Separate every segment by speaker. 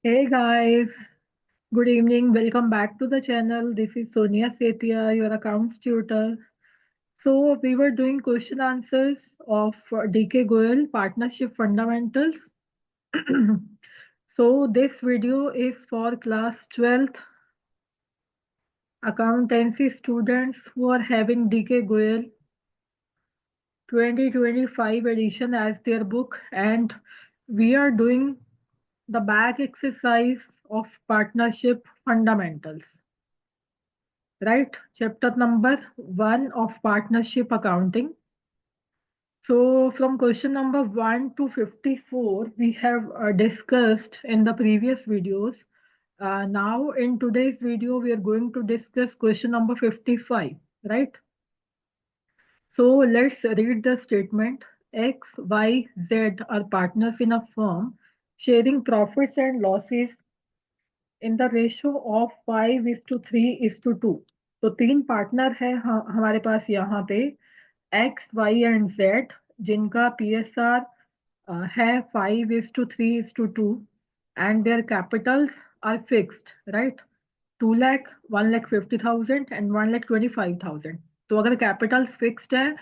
Speaker 1: Hey guys, good evening. Welcome back to the channel. This is Sonia Setia, your accounts tutor. So we were doing question answers of DK Goyal Partnership Fundamentals. So this video is for class 12th accountancy students who are having DK Goyal 2025 edition as their book, and we are doing the back exercise of partnership fundamentals. Right? Chapter number 1 of partnership accounting. So from question number 1 to 54, we have discussed in the previous videos. Now in today's video, we are going to discuss question number 55, right? So let's read the statement. X, Y, Z are partners in a firm sharing profits and losses in the ratio of 5:3:2. तो तीन partner है हमारे पास यहाँ पे x y and z, जिनका PSR है 5:3:2 and their capitals are fixed, right? 2 lakh, 1,50,000 and 1,25,000। तो अगर कैपिटल्स फिक्स्ड है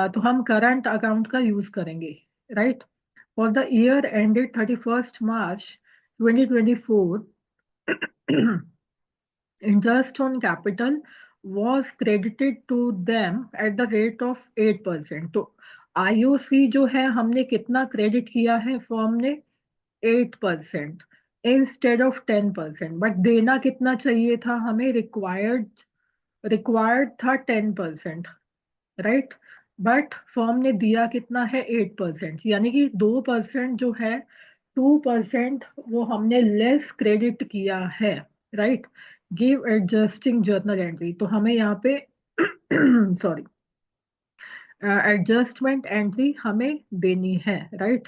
Speaker 1: तो हम करंट अकाउंट का यूज करेंगे, right? For the year ended 31st March 2024, interest on capital was credited to them at the rate of 8%। तो IOC जो है हमने कितना क्रेडिट किया है फॉर्म ने? 8% इंस्टेड ऑफ 10%। बट देना कितना चाहिए था हमें? रिक्वायर्ड था 10%, राइट? बट फॉर्म ने दिया कितना है? 8%, यानी कि 2% जो है, 2% वो हमने लेस क्रेडिट किया है, right? Give adjusting journal entry, तो हमें यहाँ पे सॉरी एडजस्टमेंट एंट्री हमें देनी है, right?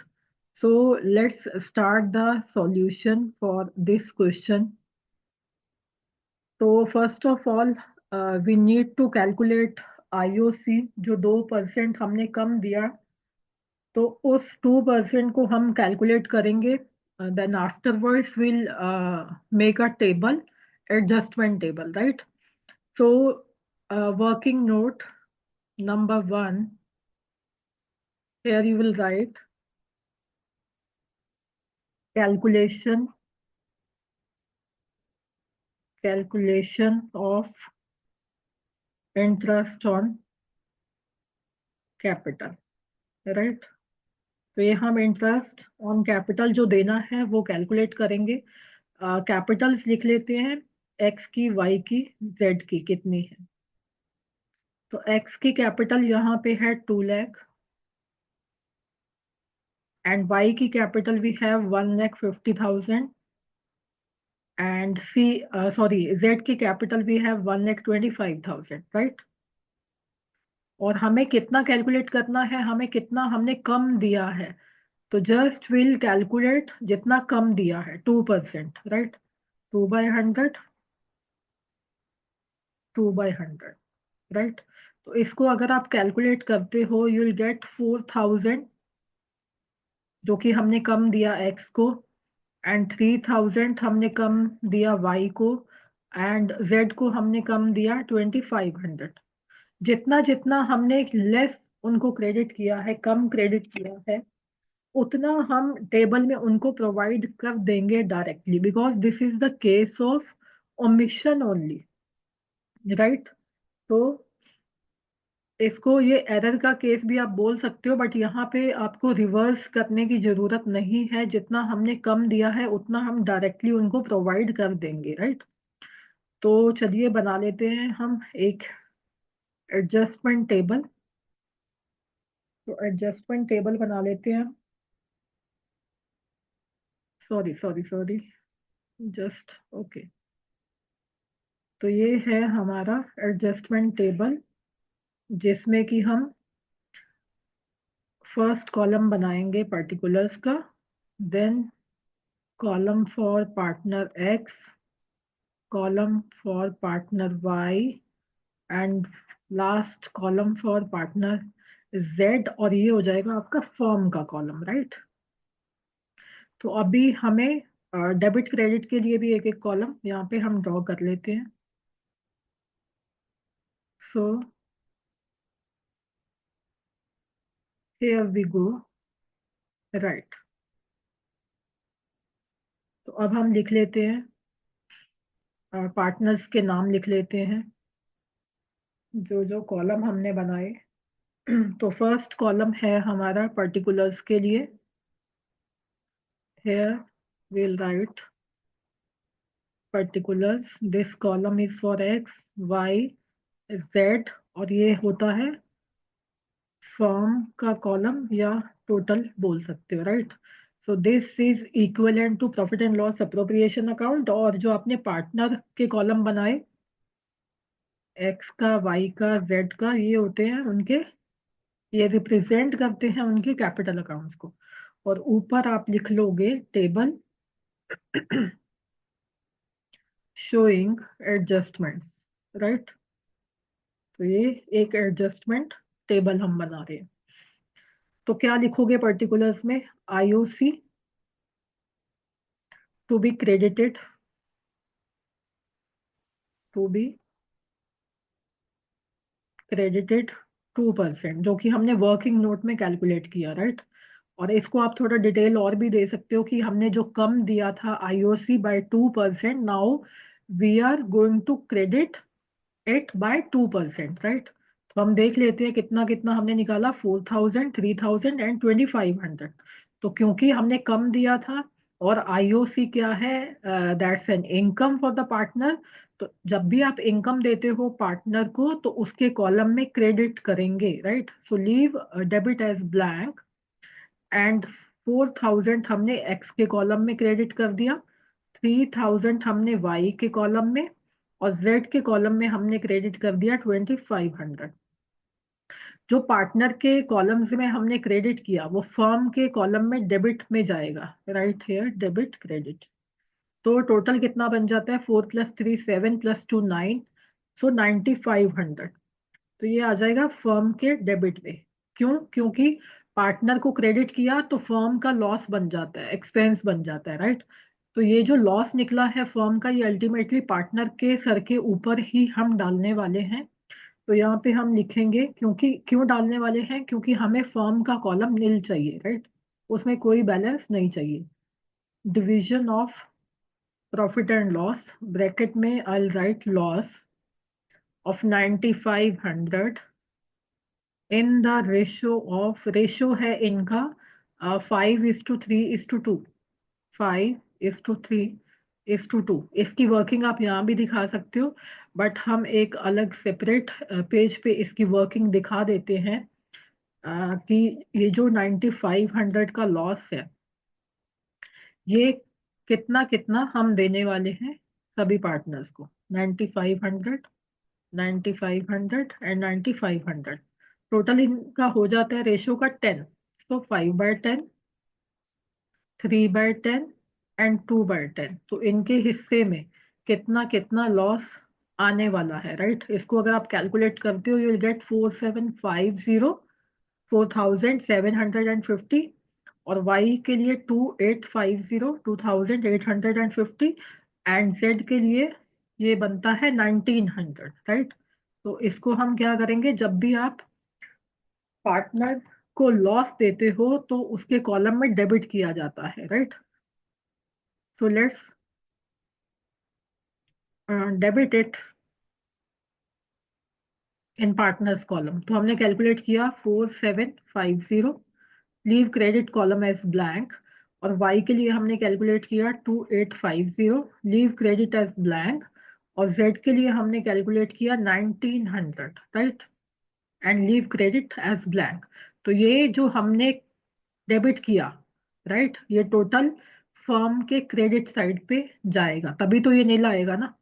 Speaker 1: So let's start the solution for this question. तो first of all we need to calculate IOC, जो 2% हमने कम दिया, तो उस 2% को हम कैलकुलेट करेंगे। Then afterwards will make a table, adjustment table, right? So working note number 1, here you will write calculation of interest on capital, right? तो ये हम इंटरेस्ट ऑन कैपिटल जो देना है वो कैलकुलेट करेंगे। कैपिटल्स लिख लेते हैं, एक्स की, वाई की, जेड की कितनी है। तो एक्स की कैपिटल यहाँ पे है 2 लाख, एंड वाई की capital V have 1,50,000, and Z की कैपिटल वी हैव 1,25,000, राइट? और हमें कितना कैलकुलेट करना है? हमें कितना हमने कम दिया है, तो जस्ट विल कैलकुलेट जितना कम दिया है, 2%, राइट? 2/100, 2/100, राइट? तो इसको अगर आप कैलकुलेट करते हो, यू विल गेट 4,000, जो कि हमने कम दिया एक्स को, एंड 3,000 हमने कम दिया वाई को, एंड जेड को हमने कम दिया 2,500। जितना जितना हमने लेस उनको क्रेडिट किया है, कम क्रेडिट किया है, उतना हम टेबल में उनको प्रोवाइड कर देंगे directly, because this is the case of omission only, right? तो इसको ये एरर का केस भी आप बोल सकते हो, बट यहाँ पे आपको रिवर्स करने की जरूरत नहीं है। जितना हमने कम दिया है उतना हम डायरेक्टली उनको प्रोवाइड कर देंगे, राइट? तो चलिए बना लेते हैं हम एक एडजस्टमेंट टेबल। तो एडजस्टमेंट टेबल बना लेते हैं। Sorry sorry sorry, just okay. तो ये है हमारा एडजस्टमेंट टेबल, जिसमें कि हम फर्स्ट कॉलम बनाएंगे पर्टिकुलर्स का, then column for partner x, column for partner y, and last column for partner z, और ये हो जाएगा आपका फर्म का कॉलम, राइट? तो अभी हमें डेबिट क्रेडिट के लिए भी एक एक कॉलम यहाँ पे हम ड्रॉ कर लेते हैं. So here we go. Right. तो अब हम लिख लेते हैं, पार्टनर्स के नाम लिख लेते हैं जो जो कॉलम हमने बनाए. तो फर्स्ट कॉलम है हमारा पर्टिकुलर्स के लिए. Here we'll write particulars. This column is for x, y, z और ये होता है फर्म का कॉलम या टोटल बोल सकते हो. Right. So this is equivalent to profit and loss appropriation account. और जो आपने पार्टनर के कॉलम बनाए एक्स का, वाई का, जेड का, ये होते हैं उनके, ये रिप्रेजेंट करते हैं उनके कैपिटल अकाउंट्स को. और ऊपर आप लिख लोगे टेबल showing adjustments. राइट. तो ये एक एडजस्टमेंट टेबल हम बना रहे हैं. तो क्या लिखोगे पर्टिकुलर्स में? IOC to be credited, to be credited 2%, जो कि हमने वर्किंग नोट में कैलकुलेट किया. राइट. और इसको आप थोड़ा डिटेल और भी दे सकते हो कि हमने जो कम दिया था IOC by 2%, now we are going to credit it by 2%. Right. तो हम देख लेते हैं कितना कितना हमने निकाला. 4,000, 3,000 एंड 2,500. तो क्योंकि हमने कम दिया था और आईओसी क्या है, that's an income for the partner. तो जब भी आप इनकम देते हो पार्टनर को तो उसके कॉलम में क्रेडिट करेंगे. Right. So leave debit as blank. And 4,000 हमने एक्स के कॉलम में क्रेडिट कर दिया, 3,000 हमने वाई के कॉलम में, और जेड के कॉलम में हमने क्रेडिट कर दिया 2,500. जो पार्टनर के कॉलम्स में हमने क्रेडिट किया वो फर्म के कॉलम में डेबिट में जाएगा. राइट. Here debit credit. तो टोटल कितना बन जाता है? 4+3 7 +2 9. सो 9,500. तो ये आ जाएगा फर्म के डेबिट पे. क्यों? क्योंकि पार्टनर को क्रेडिट किया तो फर्म का लॉस बन जाता है, एक्सपेंस बन जाता है. राइट. तो ये जो लॉस निकला है फर्म का, ये अल्टीमेटली पार्टनर के सर के ऊपर ही हम डालने वाले हैं. तो यहाँ पे हम लिखेंगे, क्योंकि क्यों डालने वाले हैं, क्योंकि हमें फर्म का कॉलम नील चाहिए. राइट. उसमें कोई बैलेंस नहीं चाहिए. Division of profit and loss, bracket में I write loss of 9,500 in the ratio of, ratio है इनका 5:3:2. 5:3:2. इसकी वर्किंग आप यहाँ भी दिखा सकते हो, बट हम एक अलग सेपरेट पेज पे इसकी वर्किंग दिखा देते हैं. कि ये जो 9,500 का लॉस है, ये कितना कितना हम देने वाले हैं सभी पार्टनर्स को. 9,500, 9,500 एंड 9,500. टोटल इनका हो जाता है रेशो का 10. तो 5/10, 3/10 एंड 2/10. तो इनके हिस्से में कितना कितना लॉस आने वाला है. राइट. इसको अगर आप कैलकुलेट करते हो यू विल गेट 4,750, 4,750. और y के लिए 2,850, 2,850. एंड z के लिए ये बनता है 1,900. राइट. तो इसको हम क्या करेंगे, जब भी आप पार्टनर को लॉस देते हो तो उसके कॉलम में डेबिट किया जाता है. Right. So let's debit it in partners column. तो हमने कैलकुलेट किया 4,750, leave credit column as blank. और y के लिए हमने कैलकुलेट किया 2,850, लीव क्रेडिट एज ब्लैंक. और z के लिए हमने कैलकुलेट किया 1,900. Right. And leave credit as blank. तो ये जो हमने डेबिट किया, राइट, ये टोटल फर्म के क्रेडिट साइड पे जाएगा, तभी तो ये नीला आएगा ना.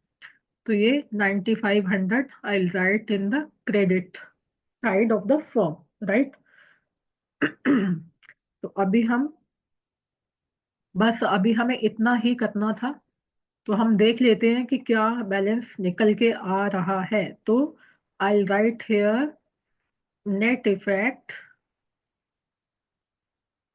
Speaker 1: तो ये 9,500 I write in the credit side of the firm. Right. तो अभी हम, बस अभी हमें इतना ही करना था. तो हम देख लेते हैं कि क्या बैलेंस निकल के आ रहा है. तो I write here net effect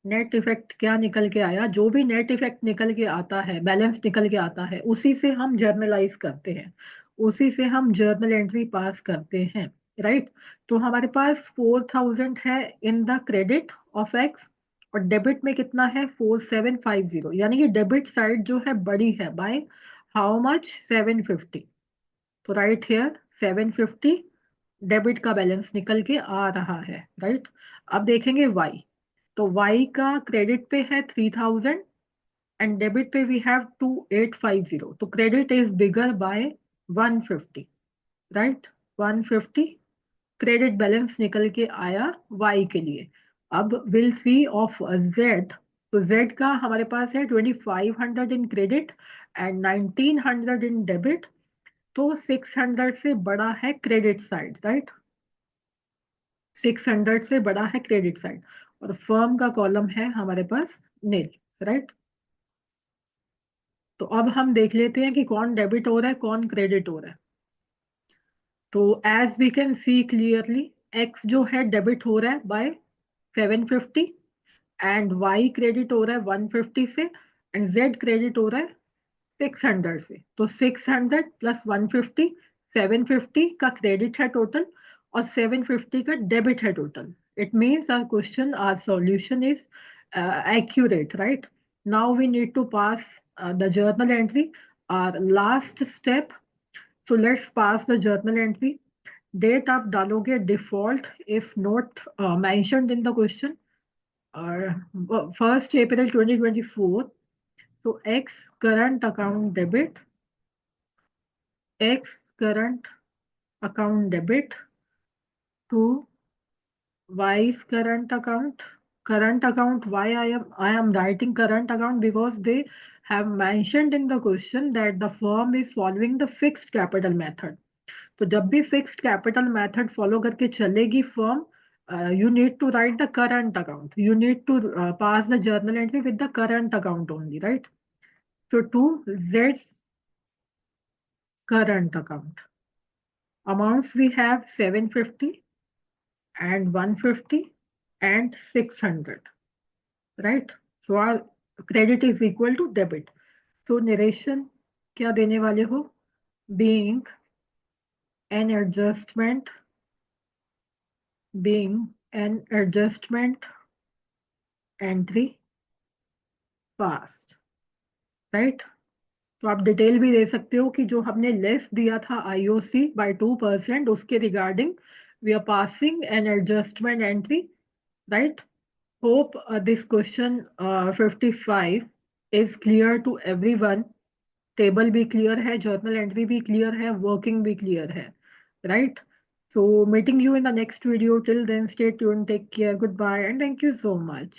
Speaker 1: net effect क्या निकल के आया, जो भी नेट इफेक्ट निकल के आता है, बैलेंस निकल के आता है, उसी से हम जर्नलाइज करते हैं, उसी से हम जर्नल एंट्री पास करते हैं, राइट। तो हमारे पास 4000 है इन द क्रेडिट ऑफ एक्स, और डेबिट में कितना है 4750, यानी कि डेबिट साइड जो है बड़ी है बाय हाउ मच 750। तो राइट हियर 750 डेबिट का बैलेंस निकल के आ रहा है, राइट। अब देखेंगे वाई। तो y का क्रेडिट पे है 3000 एंड डेबिट पे वी हैव 2850, तो credit is bigger by 150, right. 150 credit balance निकल के आया y के लिए। अब विल सी ऑफ z। तो z का हमारे पास है 2500 in credit and 1900 in debit, तो 600 से बड़ा है क्रेडिट साइड, राइट। 600 से बड़ा है क्रेडिट साइड, और फर्म का कॉलम है हमारे पास नील, राइट। तो अब हम देख लेते हैं कि कौन डेबिट हो रहा है कौन क्रेडिट हो रहा है। तो as we can see clearly, x जो है डेबिट हो रहा है बाय 750 एंड वाई क्रेडिट हो रहा है 150 से, एंड जेड क्रेडिट हो रहा है 600 से। तो 600 प्लस 150, 750 का क्रेडिट है टोटल, और 750 का डेबिट है total. It means our question, our solution is accurate, right? Now we need to pass the journal entry, our last step. So let's pass the journal entry. Date आप डालोगे default if not mentioned in the question, और 1st April 2024। So X current account debit, X current account debit to Y's current account. Current account, why I am writing current account, because they have mentioned in the question that the firm is following the fixed capital method. तो जब भी fixed capital method follow करके चलेगी firm, you need to write the current account. You need to pass the journal entry with the current account only, right? So to Z's current account, amounts we have 750 and 150 and 600, right? So our credit is equal to debit. So narration क्या देने वाले हो? Being an adjustment, being an adjustment entry passed, right? तो आप detail भी दे सकते हो कि जो हमने लेस दिया था आईओसी बाय 2%, उसके regarding we are passing an adjustment entry, right. Hope this question 55 is clear to everyone. Table भी क्लियर है, जर्नल एंट्री भी क्लियर है, वर्किंग भी क्लियर है, right. So meeting you in the next video. Till then, stay tuned, take care, goodbye, and thank you so much.